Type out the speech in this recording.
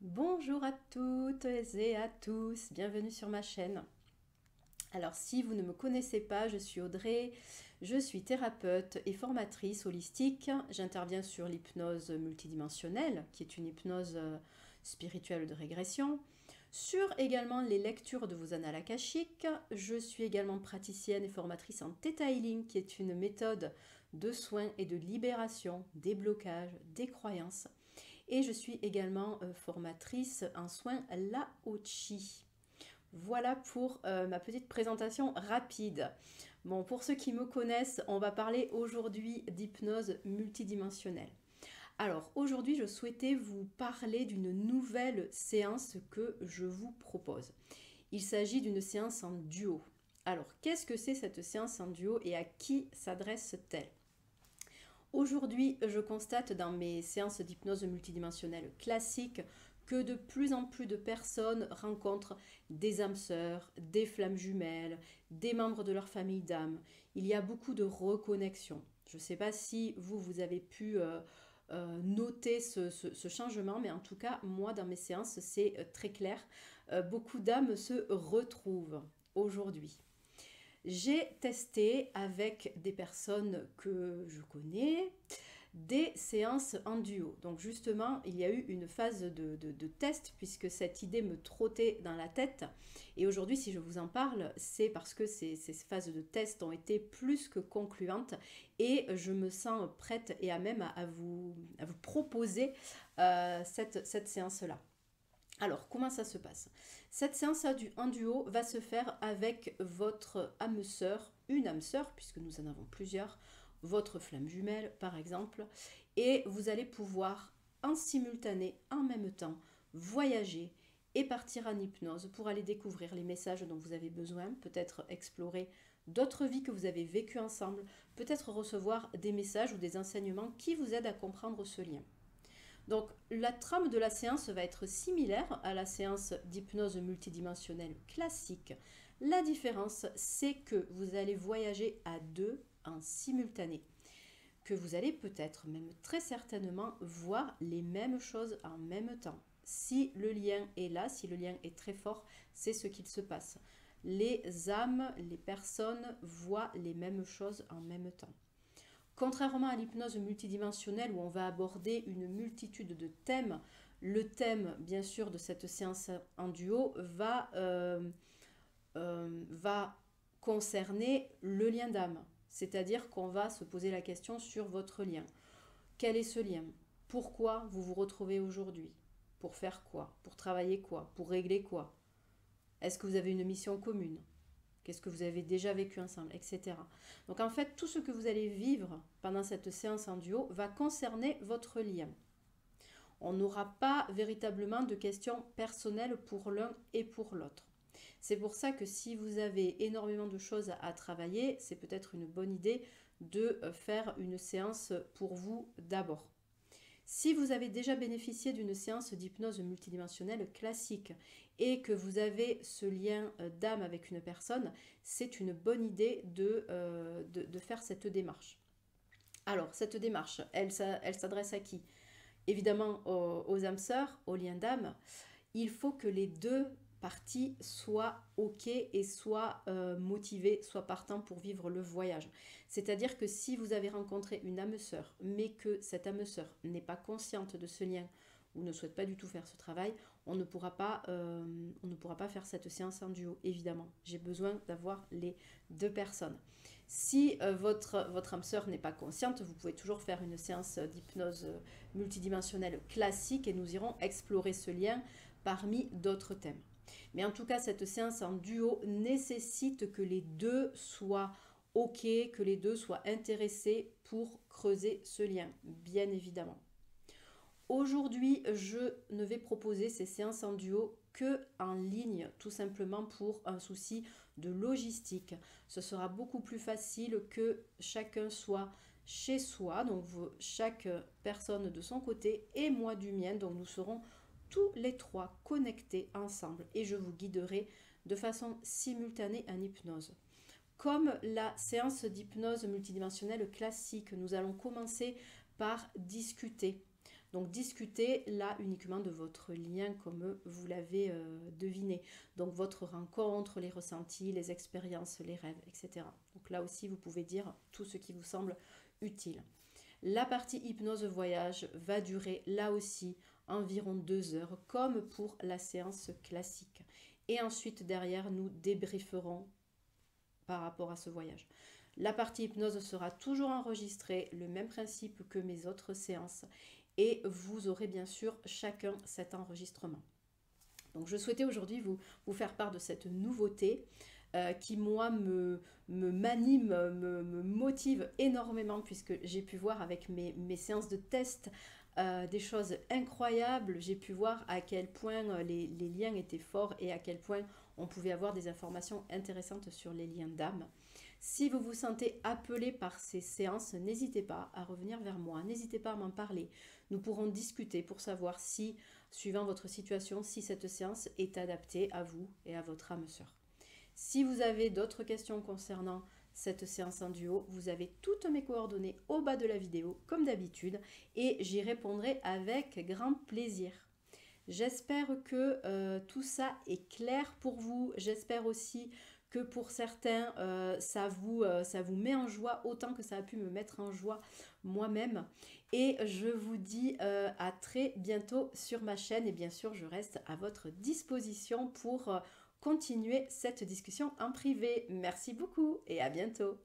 Bonjour à toutes et à tous, bienvenue sur ma chaîne. Alors si vous ne me connaissez pas, je suis Audrey, je suis thérapeute et formatrice holistique. J'interviens sur l'hypnose multidimensionnelle, qui est une hypnose spirituelle de régression, sur également les lectures de vos annales akashiques. Je suis également praticienne et formatrice en Theta Healing, qui est une méthode de soins et de libération des blocages, des croyances. Et je suis également formatrice en soins Lao Chi. Voilà pour ma petite présentation rapide. Bon, pour ceux qui me connaissent, on va parler aujourd'hui d'hypnose multidimensionnelle. Alors aujourd'hui, je souhaitais vous parler d'une nouvelle séance que je vous propose. Il s'agit d'une séance en duo. Alors, qu'est-ce que c'est cette séance en duo et à qui s'adresse-t-elle? Aujourd'hui, je constate dans mes séances d'hypnose multidimensionnelle classiques que de plus en plus de personnes rencontrent des âmes sœurs, des flammes jumelles, des membres de leur famille d'âmes. Il y a beaucoup de reconnexion. Je ne sais pas si vous avez pu noter ce changement, mais en tout cas, moi, dans mes séances, c'est très clair. Beaucoup d'âmes se retrouvent aujourd'hui. J'ai testé avec des personnes que je connais des séances en duo. Donc justement, il y a eu une phase de test puisque cette idée me trottait dans la tête. Et aujourd'hui, si je vous en parle, c'est parce que ces phases de test ont été plus que concluantes et je me sens prête et à même à vous proposer cette séance-là. Alors, comment ça se passe? Cette séance en duo va se faire avec votre âme sœur, une âme sœur, puisque nous en avons plusieurs, votre flamme jumelle par exemple, et vous allez pouvoir en simultané, en même temps, voyager et partir en hypnose pour aller découvrir les messages dont vous avez besoin, peut-être explorer d'autres vies que vous avez vécues ensemble, peut-être recevoir des messages ou des enseignements qui vous aident à comprendre ce lien. Donc la trame de la séance va être similaire à la séance d'hypnose multidimensionnelle classique. La différence, c'est que vous allez voyager à deux en simultané, que vous allez peut-être même très certainement voir les mêmes choses en même temps. Si le lien est là, si le lien est très fort, c'est ce qu'il se passe. Les âmes, les personnes voient les mêmes choses en même temps. Contrairement à l'hypnose multidimensionnelle où on va aborder une multitude de thèmes, le thème bien sûr de cette séance en duo va concerner le lien d'âme. C'est-à-dire qu'on va se poser la question sur votre lien. Quel est ce lien? Pourquoi vous vous retrouvez aujourd'hui? Pour faire quoi? Pour travailler quoi? Pour régler quoi? Est-ce que vous avez une mission commune? Qu'est-ce que vous avez déjà vécu ensemble, etc. Donc en fait, tout ce que vous allez vivre pendant cette séance en duo va concerner votre lien. On n'aura pas véritablement de questions personnelles pour l'un et pour l'autre. C'est pour ça que si vous avez énormément de choses à travailler, c'est peut-être une bonne idée de faire une séance pour vous d'abord. Si vous avez déjà bénéficié d'une séance d'hypnose multidimensionnelle classique et que vous avez ce lien d'âme avec une personne, c'est une bonne idée de faire cette démarche. Alors, cette démarche, elle s'adresse à qui? Évidemment aux âmes sœurs, aux liens d'âme. Il faut que les deux parties soient OK et soient motivées, soient partants pour vivre le voyage. C'est-à-dire que si vous avez rencontré une âme sœur, mais que cette âme sœur n'est pas consciente de ce lien ou ne souhaite pas du tout faire ce travail, on ne pourra pas faire cette séance en duo, évidemment. J'ai besoin d'avoir les deux personnes. Si votre âme sœur n'est pas consciente, vous pouvez toujours faire une séance d'hypnose multidimensionnelle classique et nous irons explorer ce lien parmi d'autres thèmes. Mais en tout cas, cette séance en duo nécessite que les deux soient OK, que les deux soient intéressés pour creuser ce lien, bien évidemment. Aujourd'hui, je ne vais proposer ces séances en duo que en ligne, tout simplement pour un souci de logistique. Ce sera beaucoup plus facile que chacun soit chez soi, donc chaque personne de son côté et moi du mien, donc nous serons tous les trois connectés ensemble et je vous guiderai de façon simultanée en hypnose. Comme la séance d'hypnose multidimensionnelle classique, nous allons commencer par discuter. Donc discutez là uniquement de votre lien comme vous l'avez deviné. Donc votre rencontre, les ressentis, les expériences, les rêves, etc. Donc là aussi, vous pouvez dire tout ce qui vous semble utile. La partie hypnose voyage va durer là aussi environ 2 heures, comme pour la séance classique. Et ensuite, derrière, nous débrieferons par rapport à ce voyage. La partie hypnose sera toujours enregistrée, le même principe que mes autres séances. Et vous aurez bien sûr chacun cet enregistrement. Donc je souhaitais aujourd'hui vous faire part de cette nouveauté qui moi m'anime, me motive énormément puisque j'ai pu voir avec mes séances de test des choses incroyables. J'ai pu voir à quel point les liens étaient forts et à quel point on pouvait avoir des informations intéressantes sur les liens d'âme. Si vous vous sentez appelé par ces séances, n'hésitez pas à revenir vers moi, n'hésitez pas à m'en parler. Nous pourrons discuter pour savoir si, suivant votre situation, si cette séance est adaptée à vous et à votre âme sœur. Si vous avez d'autres questions concernant cette séance en duo, vous avez toutes mes coordonnées au bas de la vidéo, comme d'habitude, et j'y répondrai avec grand plaisir. J'espère que tout ça est clair pour vous. J'espère aussi que pour certains, ça vous met en joie autant que ça a pu me mettre en joie moi-même. Et je vous dis à très bientôt sur ma chaîne. Et bien sûr, je reste à votre disposition pour continuer cette discussion en privé. Merci beaucoup et à bientôt.